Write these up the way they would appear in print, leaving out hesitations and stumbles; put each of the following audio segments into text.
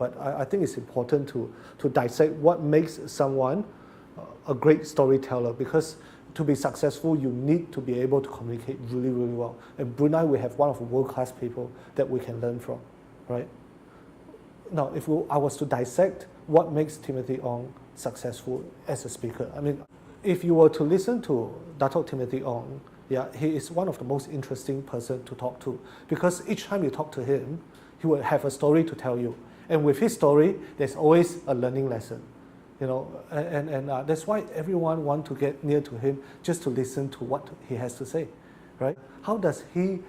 But I think it's important to dissect what makes someone a great storyteller, because to be successful, you need to be able to communicate really, really well. In Brunei, we have one of the world-class people that we can learn from, right? Now, if I was to dissect what makes Timothy Ong successful as a speaker, I mean, if you were to listen to Dato Timothy Ong, yeah, he is one of the most interesting person to talk to, because each time you talk to him, he will have a story to tell you. And with his story, there's always a learning lesson. You know, and that's why everyone wants to get near to him just to listen to what he has to say, right? How does he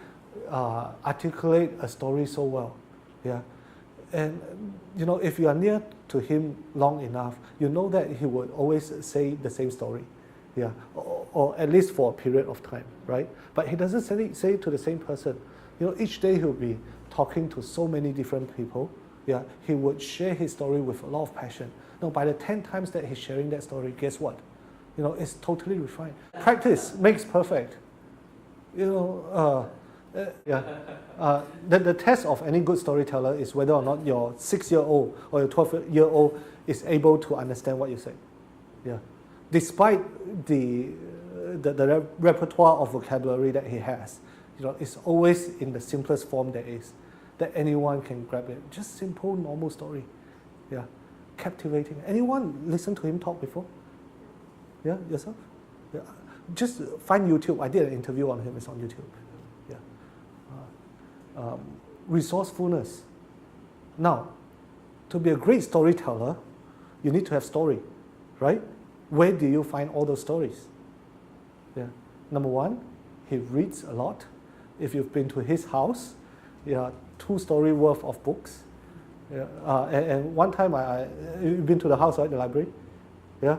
articulate a story so well? Yeah, and you know, if you are near to him long enough, you know that he would always say the same story, yeah, or at least for a period of time, right? But he doesn't say it to the same person. You know, each day he'll be talking to so many different people. Yeah, he would share his story with a lot of passion. Now, by the 10 times that he's sharing that story, guess what? You know, it's totally refined. Practice makes perfect. You know, the test of any good storyteller is whether or not your 6-year-old or your 12-year-old is able to understand what you say. Yeah, despite the repertoire of vocabulary that he has, you know, it's always in the simplest form there is, that anyone can grab it. Just simple, normal story. Yeah, captivating. Anyone listen to him talk before? Yeah, yourself? Yeah. Just find YouTube. I did an interview on him. It's on YouTube. Yeah. Resourcefulness. Now, to be a great storyteller, you need to have story, right? Where do you find all those stories? Yeah. Number one, he reads a lot. If you've been to his house, yeah, 2-story worth of books. Yeah. And one time you've been to the house, right? The library. Yeah.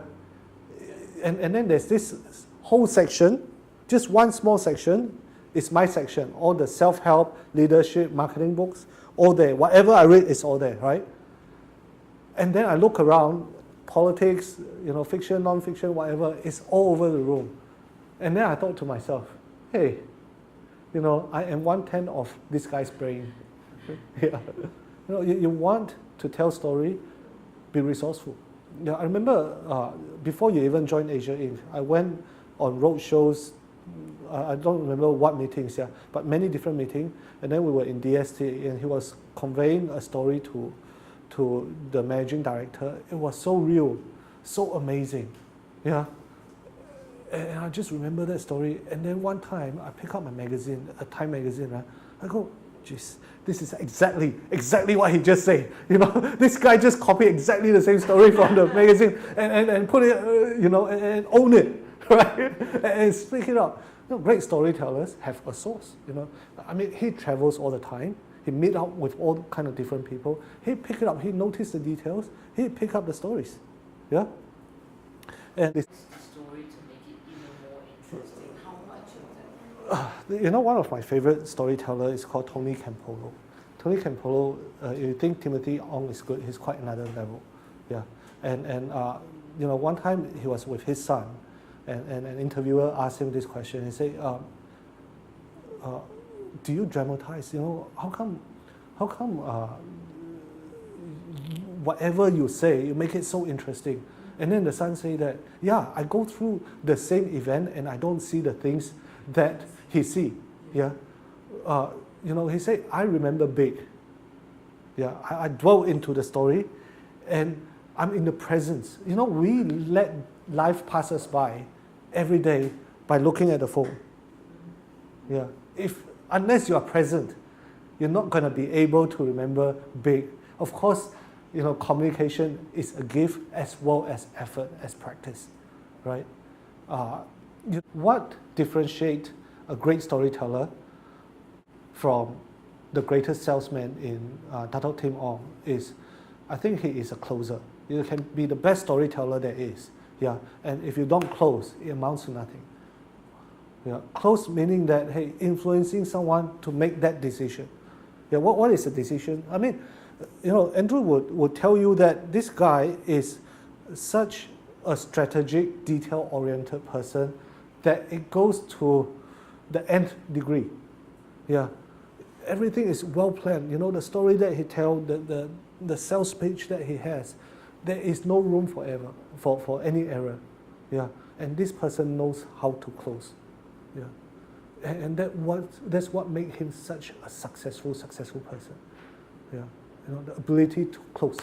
And then there's this whole section, just one small section, is my section. All the self-help, leadership, marketing books, all there. Whatever I read is all there, right? And then I look around, politics, you know, fiction, non-fiction, whatever, it's all over the room. And then I thought to myself, hey, you know, I am 1/10 of this guy's brain. Yeah. You know, you want to tell story, be resourceful. Yeah, I remember before you even joined Asia Inc., I went on road shows. I don't remember what meetings, yeah, but many different meetings. And then we were in DST, and he was conveying a story to the managing director. It was so real, so amazing, yeah. And I just remember that story. And then one time, I pick up my magazine, a Time magazine, right? I go, jeez, this is exactly what he just said. You know, this guy just copied exactly the same story from the magazine and put it, you know, and own it, right? And speak it up. You know, great storytellers have a source, you know. I mean, he travels all the time. He meet up with all kind of different people. He pick it up. He noticed the details. He pick up the stories, yeah. And this story to make it even more interesting. How much of that? You know, one of my favorite storytellers is called Tony Campolo. Tony Campolo, you think Timothy Ong is good, he's quite another level, yeah. And you know, one time he was with his son, and an interviewer asked him this question. He said, do you dramatize? You know, how come whatever you say, you make it so interesting? And then the son say that, yeah, I go through the same event and I don't see the things that he see. Yeah, you know, he said, I remember big. Yeah, I dwell into the story, and I'm in the presence. You know, we let life pass us by every day by looking at the phone. Yeah, unless you are present, you're not going to be able to remember big. Of course, you know, communication is a gift as well as effort, as practice, right? What differentiates a great storyteller from the greatest salesman in Dato Tim Ong is, I think he is a closer. You can be the best storyteller there is, yeah. And if you don't close, it amounts to nothing. Yeah, close meaning that, hey, influencing someone to make that decision. Yeah, what is the decision? I mean, you know, Andrew would tell you that this guy is such a strategic, detail-oriented person that it goes to the nth degree. Yeah, everything is well planned. You know, the story that he tells, the sales pitch that he has, there is no room for error, for any error. Yeah, and this person knows how to close. Yeah, and that's what makes him such a successful person. Yeah, you know, the ability to close.